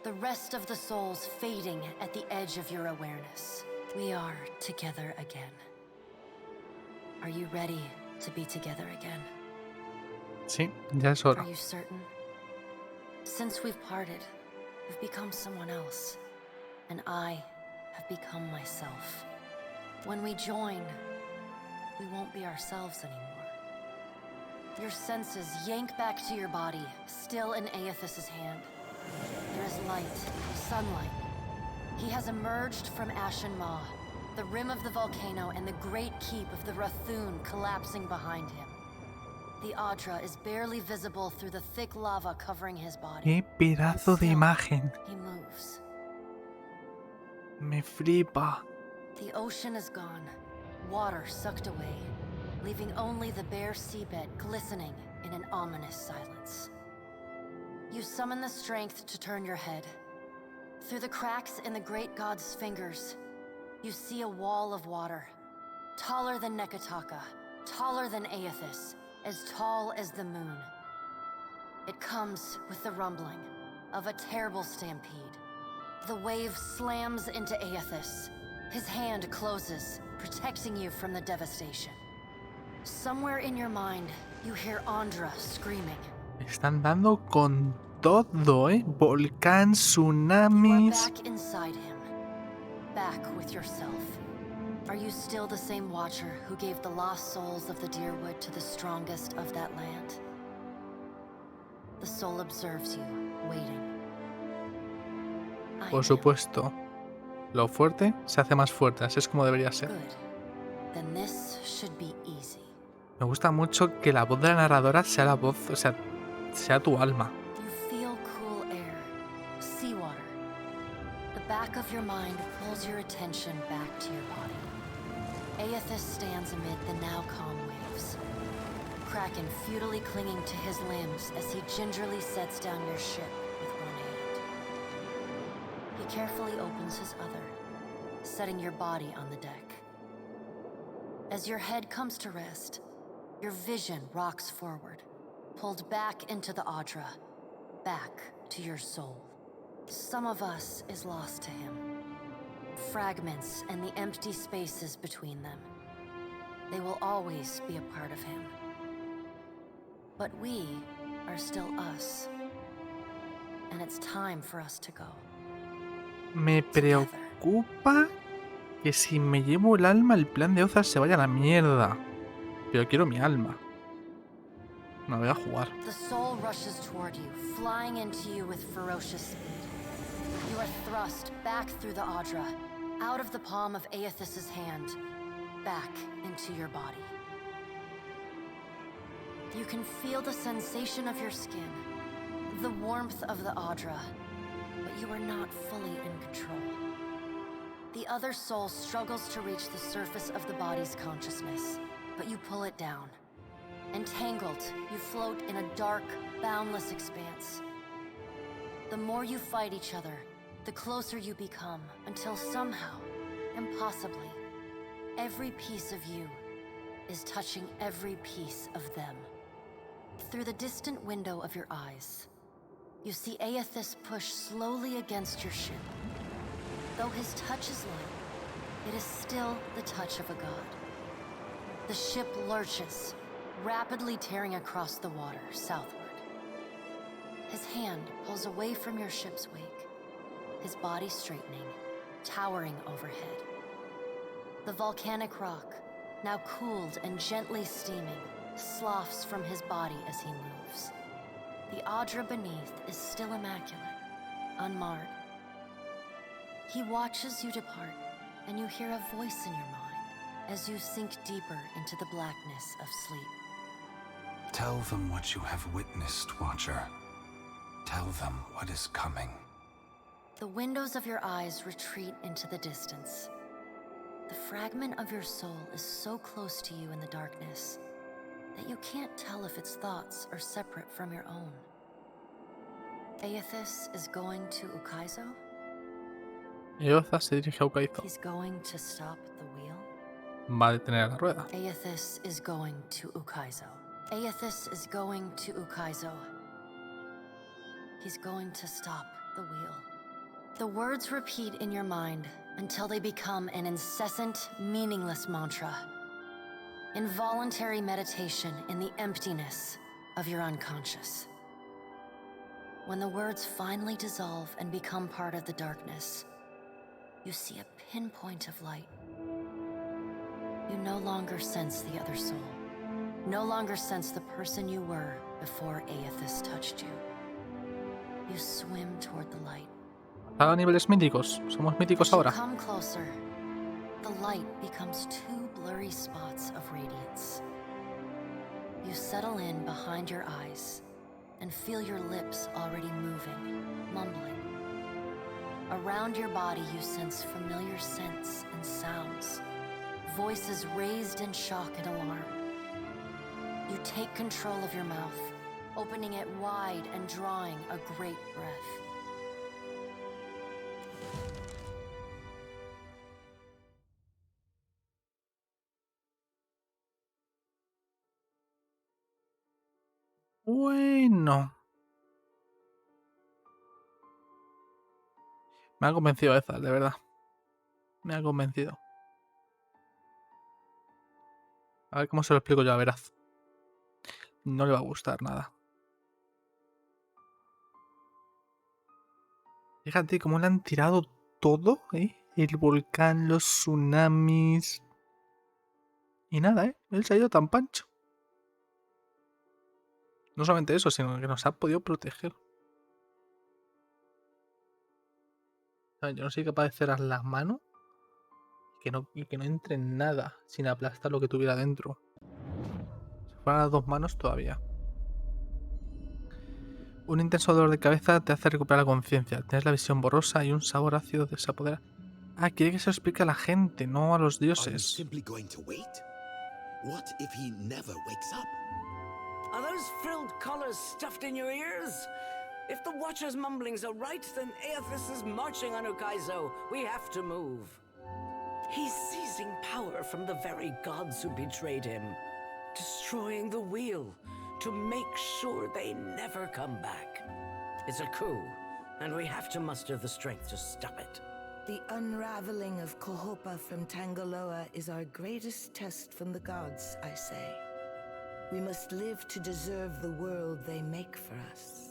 the rest of the souls fading at the edge of your awareness. We are together again. Are you ready to be together again? Sí, ya es hora. Are you certain? Since we've parted, you've become someone else. And I have become myself. When we join, we won't be ourselves anymore. Your senses yank back to your body, still in Eothas' hand. There is light, sunlight. He has emerged from Ashen Maw, the rim of the volcano and the great keep of the Rathun collapsing behind him. The Adra is barely visible through the thick lava covering his body. Qué pedazo de imagen. He moves. Me flipa. The ocean is gone, water sucked away, leaving only the bare seabed glistening in an ominous silence. You summon the strength to turn your head. Through the cracks in the great god's fingers, you see a wall of water, taller than Nekataka, taller than Eothas, as tall as the moon. It comes with the rumbling of a terrible stampede. The wave slams into Eothas. His hand closes, protecting you from the devastation. Somewhere in your mind, you hear Andra screaming. Están dando con todo, Volcán, You are tsunamis. back inside him. Back with yourself. Are you still the same watcher who gave the lost souls of the Deerwood to the strongest of that land? The soul observes you, waiting. I Por am. supuesto. Lo fuerte se hace más fuerte, así es como debería ser. Good. Then this should be easy. Me gusta mucho que la voz de la narradora sea la voz, o sea, sea tu alma. You feel cool air, seawater. The back of your mind pulls your attention back to your body. Eothas stands amid the now calm waves. Kraken futilely clinging to his limbs as he gingerly sets down your ship with one hand. He carefully opens his other, setting your body on the deck. As your head comes to rest, your vision rocks forward, pulled back into the Adra, back to your soul. Some of us is lost to him. Fragments and the empty spaces between them. They will always be a part of him. But we are still us. And it's time for us to go. Me preocupa que si me llevo el alma, el plan de Eothas se vaya a la mierda. Pero quiero mi alma. Me voy a jugar. The soul rushes toward you, flying into you with ferocious speed. You are thrust back through the Adra, out of the palm of Eothas' hand, back into your body. You can feel the sensation of your skin, the warmth of the Adra, but you are not fully in control. The other soul struggles to reach the surface of the body's consciousness, but you pull it down. Entangled, you float in a dark, boundless expanse. The more you fight each other, the closer you become, until somehow, impossibly, every piece of you is touching every piece of them. Through the distant window of your eyes, you see Eothas push slowly against your ship. Though his touch is light, it is still the touch of a god. The ship lurches, rapidly tearing across the water southward. His hand pulls away from your ship's wake, his body straightening, towering overhead. The volcanic rock, now cooled and gently steaming, sloughs from his body as he moves. The Adra beneath is still immaculate, unmarred. He watches you depart, and you hear a voice in your mind as you sink deeper into the blackness of sleep. Tell them what you have witnessed, Watcher. Tell them what is coming. The windows of your eyes retreat into the distance. The fragment of your soul is so close to you in the darkness that you can't tell if its thoughts are separate from your own. Eothas is going to Ukaizo? Eothas se dirige a Ukaizo. He's going to stop the wheel? Va a detener la rueda. Eothas is going to Ukaizo. Eothas is going to Ukaizo. He's going to stop the wheel. The words repeat in your mind until they become an incessant, meaningless mantra. Involuntary meditation in the emptiness of your unconscious. When the words finally dissolve and become part of the darkness, you see a pinpoint of light. You no longer sense the other soul. No longer sense the person you were before Eothas touched you. You swim toward the light. A niveles míticos. Somos míticos As you ahora. come closer, the light becomes two blurry spots of radiance. You settle in behind your eyes and feel your lips already moving, mumbling. Around your body you sense familiar scents and sounds, voices raised in shock and alarm. You take control of your mouth, opening it wide and drawing a great breath. Bueno. Me ha convencido Eothas, de verdad. Me ha convencido. A ver cómo se lo explico yo a Veraz. No le va a gustar nada. Fíjate cómo le han tirado todo, ¿eh? El volcán, los tsunamis. Y nada, ¿eh? Él se ha ido tan pancho. No solamente eso, sino que nos ha podido proteger. Yo no soy capaz de cerrar las manos y que no entre nada sin aplastar lo que tuviera dentro. Si fueran las dos manos todavía. Un intenso dolor de cabeza te hace recuperar la conciencia. Tienes la visión borrosa y un sabor ácido te se apodera. Ah, quiere que se lo explique a la gente, no a los dioses. What if he never wakes up? Are those frilled collars stuffed in your ears? If the Watcher's mumblings are right, then Eothas is marching on Ukaizo. We have to move. He's seizing power from the very gods who betrayed him, destroying the wheel to make sure they never come back. It's a coup, and we have to muster the strength to stop it. The unraveling of Kohopa from Tangaloa is our greatest test from the gods, I say. We must live to deserve the world they make for us.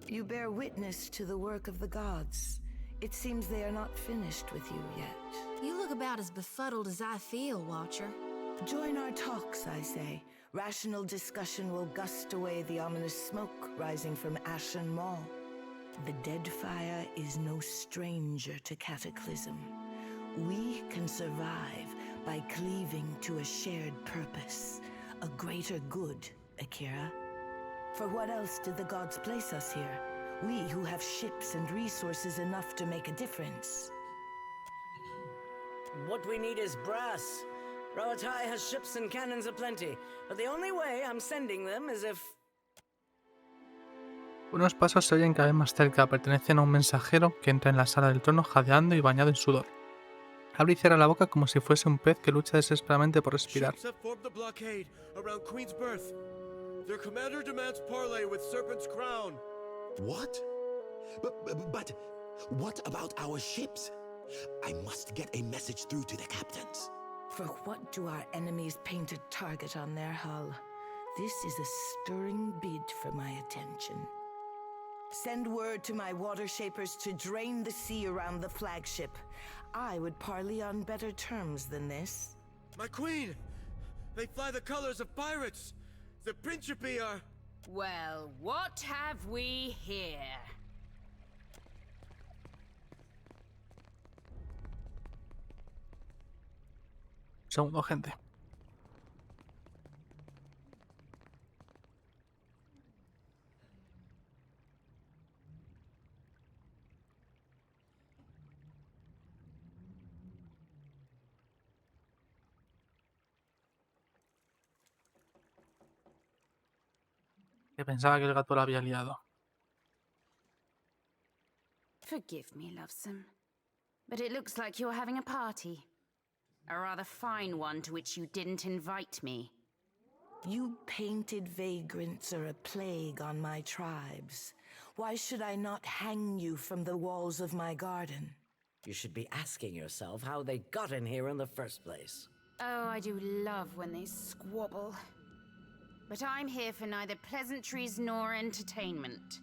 You bear witness to the work of the gods. It seems they are not finished with you yet. You look about as befuddled as I feel, Watcher. Join our talks, I say. Rational discussion will gust away the ominous smoke rising from Ashen Maw. The Deadfire is no stranger to cataclysm. We can survive by cleaving to a shared purpose, a greater good, Akira. For what else did the gods place us here? We who have ships and resources enough to make a difference. What we need is brass. Roatai has ships and cannons aplenty, but the only way I'm sending them is if... Unos pasos se oyen cada vez más cerca. Pertenecen a un mensajero que entra en la sala del trono jadeando y bañado en sudor. Abre y cierra la boca como si fuese un pez que lucha desesperadamente por respirar. Ships have formed a blockade around Queen's Birth. Their commander demands parley with Serpent's Crown. What? But what about our ships? I must get a message through to the captains. For what do our enemies paint a target on their hull? This is a stirring bid for my attention. Send word to my water shapers to drain the sea around the flagship. I would parley on better terms than this. My queen! They fly the colors of pirates! The Principe are... Well, what have we here? Segundo, gente. Que pensaba que el gato la había liado. Forgive me, lovesome, but it looks like you're having a party. A rather fine one to which you didn't invite me. You painted vagrants are a plague on my tribes. Why should I not hang you from the walls of my garden? You should be asking yourself how they got in here in the first place. Oh, I do love when they squabble. But I'm here for neither pleasantries nor entertainment.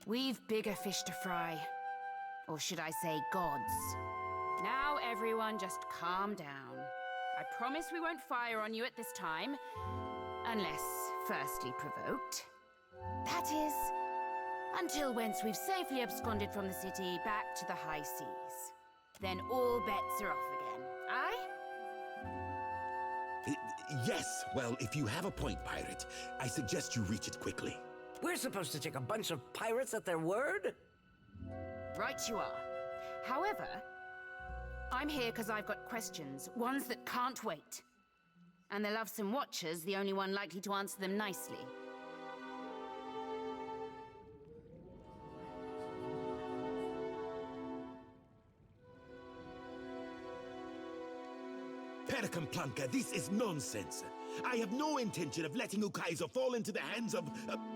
We've bigger fish to fry. Or should I say gods? Now everyone just calm down. I promise we won't fire on you at this time. Unless firstly provoked. That is, until once we've safely absconded from the city back to the high seas. Then all bets are off again, aye? Yes, well, if you have a point, pirate, I suggest you reach it quickly. We're supposed to take a bunch of pirates at their word? Right you are. However, I'm here because I've got questions, ones that can't wait. And the Lovesome Watcher's the only one likely to answer them nicely. Perkamplanka, this is nonsense. I have no intention of letting Ukaizo fall into the hands of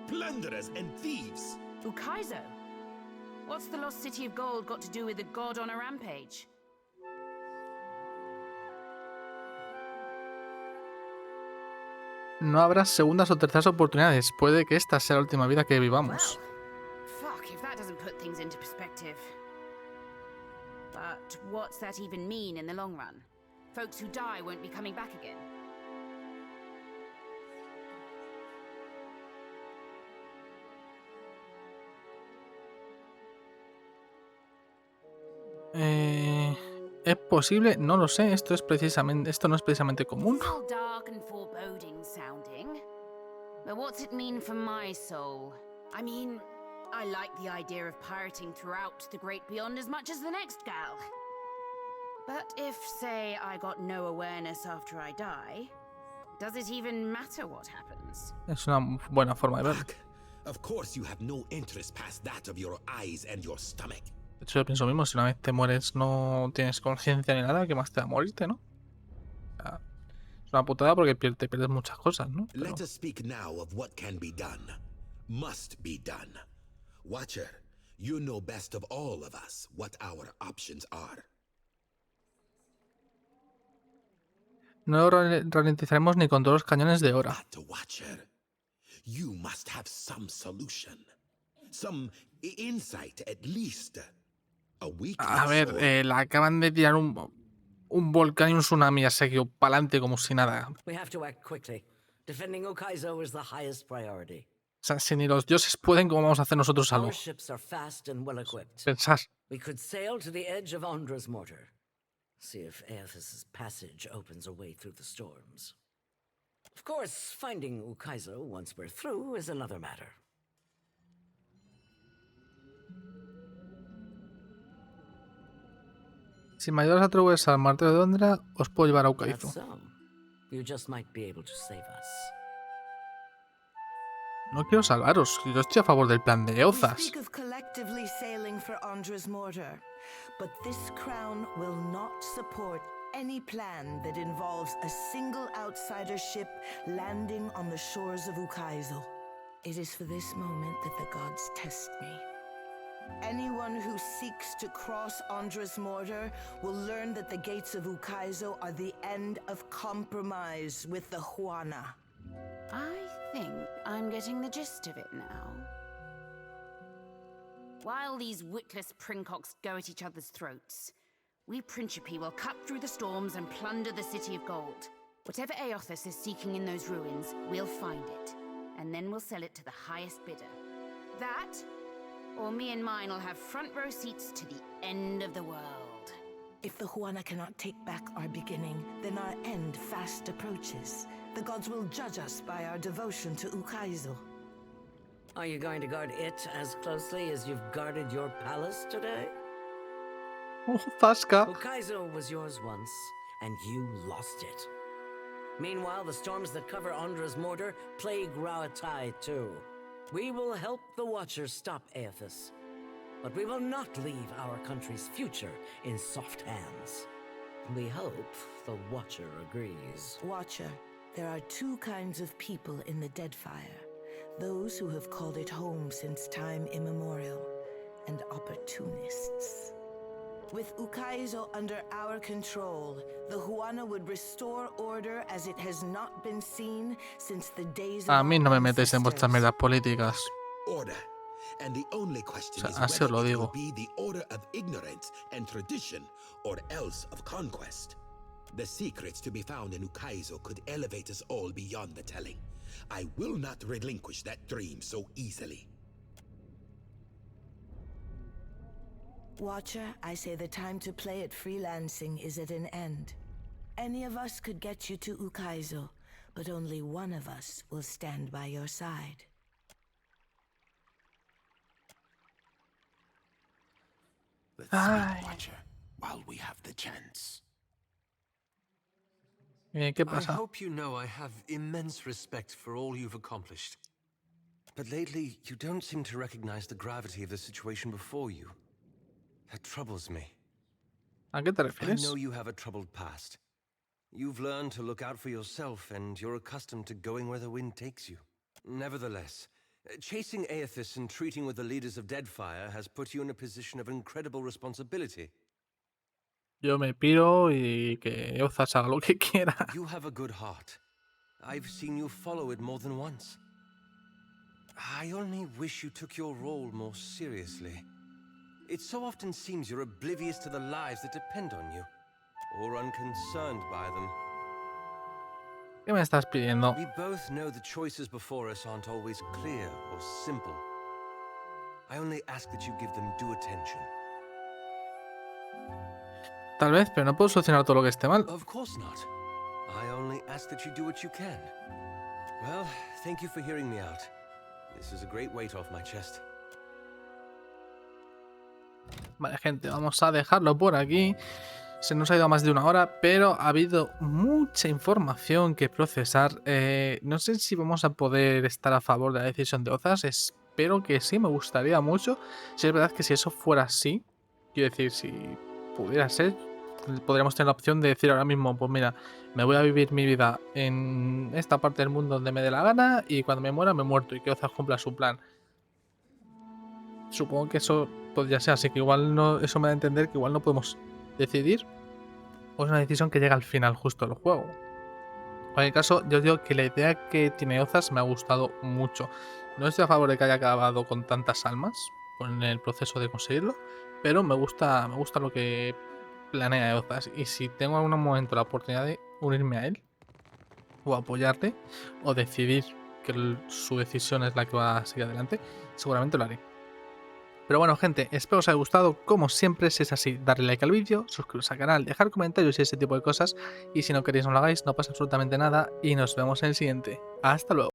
plunderers and thieves. Ukaizo? What's the lost city of gold got to do with a god on a rampage? No habrá segundas o terceras oportunidades. Puede que esta sea la última vida que vivamos. Well, fuck, if that doesn't put things into perspective. But what's that even mean in the long run? Folks who die won't be coming back again. ¿Es posible? No lo sé. Esto no es precisamente común. It's all dark and foreboding sounding. But what's it mean for my soul? I mean, I like the idea of pirating throughout the great beyond as much as the next gal. But if, say, I got no awareness after I die, does it even matter what happens? Es una buena forma de verlo. Of course you have no interest past that of your eyes and your stomach. De hecho, yo pienso lo mismo. Si una vez te mueres no tienes conciencia ni nada, ¿qué más te da morirte, no? O sea, es una putada porque te pierdes muchas cosas, ¿no? Pero... Let us speak now of what can be done. Must be done. Watcher, you know best of all of us what our options are. No lo ralentizaremos ni con todos los cañones de hora. But, Watcher, you must have some solution. Some insight, at least. A ver, la acaban de tirar un volcán y un tsunami ha seguido para adelante como si nada. We have to act quickly. Defending Ukaizo is the highest priority. O sea, si ni los dioses pueden, ¿cómo vamos a hacer nosotros algo? Our ships are fast and well equipped. Pensar. We could sail to the edge of Ondra's mortar. See if Eothas' passage opens a way through the storms. Of course, finding Ukaizo once we're through is another matter. Si me ayudas a atravesar el martillo de Ondra, os puedo llevar a Ukaizo. That's so. You just might be able to save us. No quiero salvaros, yo estoy a favor del plan de We Eothas. speak of collectively sailing for Ondra's mortar, but this crown will not support any plan that involves a single outsider ship landing on the shores of Ukaizo. It is for this moment that the gods test me. Anyone who seeks to cross Ondra's mortar will learn that the gates of Ukaizo are the end of compromise with the Huana. I think I'm getting the gist of it now. While these witless princocks go at each other's throats, we Principi will cut through the storms and plunder the city of gold. Whatever Eothas is seeking in those ruins, we'll find it, and then we'll sell it to the highest bidder. That, or me and mine will have front row seats to the end of the world. If the Huana cannot take back our beginning, then our end fast approaches. The gods will judge us by our devotion to Ukaizo. Are you going to guard it as closely as you've guarded your palace today? Oh, Tasca. Ukaizo was yours once, and you lost it. Meanwhile, the storms that cover Ondra's mortar plague Rauatai too. We will help the Watchers stop Eothas, but we will not leave our country's future in soft hands. We hope the Watcher agrees. Watcher, there are two kinds of people in the Deadfire. Those who have called it home since time immemorial, and opportunists. With Ukaizo under our control, the Huana would restore order as it has not been seen since the days of A mí no me our metéis en vuestras ancestors. mierdas políticas. Order. And the only question is así os whether lo it will digo. be the order of ignorance and tradition, or else of conquest. The secrets to be found in Ukaizo could elevate us all beyond the telling. I will not relinquish that dream so easily. Watcher, I say the time to play at freelancing is at an end. Any of us could get you to Ukaizo, but only one of us will stand by your side. Let's speak, Watcher, while we have the chance. ¿Qué I pasa? hope you know I have immense respect for all you've accomplished. But lately, you don't seem to recognize the gravity of the situation before you. That troubles me. ¿A qué te I refieres? know you have a troubled past. You've learned to look out for yourself, and you're accustomed to going where the wind takes you. Nevertheless, chasing Eothas and treating with the leaders of Deadfire has put you in a position of incredible responsibility. Yo me piro y que Eothas haga lo que quiera. You have a good heart. I've seen you follow it more than once. I only wish you took your role more seriously. It so often seems you're oblivious to the lives that depend on you, or unconcerned by them. ¿Qué me estás pidiendo? We both know the choices before us aren't always clear or simple. I only ask that you give them due attention. Tal vez, pero no puedo solucionar todo lo que esté mal. Of course not. I only ask that you do what you can. Well, thank you for hearing me out. This is a great weight off my chest. Vale, gente, vamos a dejarlo por aquí. Se nos ha ido más de una hora, pero ha habido mucha información que procesar. No sé si vamos a poder estar a favor de la decisión de Eothas. Espero que sí, me gustaría mucho. Si es verdad que si eso fuera así, quiero decir, si pudiera ser, podríamos tener la opción de decir ahora mismo, pues mira, me voy a vivir mi vida en esta parte del mundo donde me dé la gana y cuando me muera me he muerto y que Eothas cumpla su plan. Supongo que eso podría ser, así que igual no, eso me da a entender que igual no podemos decidir o es una decisión que llega al final justo del juego. En cualquier caso, yo digo que la idea que tiene Eothas me ha gustado mucho. No estoy a favor de que haya acabado con tantas almas con el proceso de conseguirlo, pero me gusta lo que planea Eothas y si tengo en algún momento la oportunidad de unirme a él o apoyarle o decidir que su decisión es la que va a seguir adelante, seguramente lo haré. Pero bueno, gente, espero os haya gustado. Como siempre, si es así, darle like al vídeo, suscribiros al canal, dejar comentarios y ese tipo de cosas. Y si no queréis no lo hagáis, no pasa absolutamente nada. Y nos vemos en el siguiente. Hasta luego.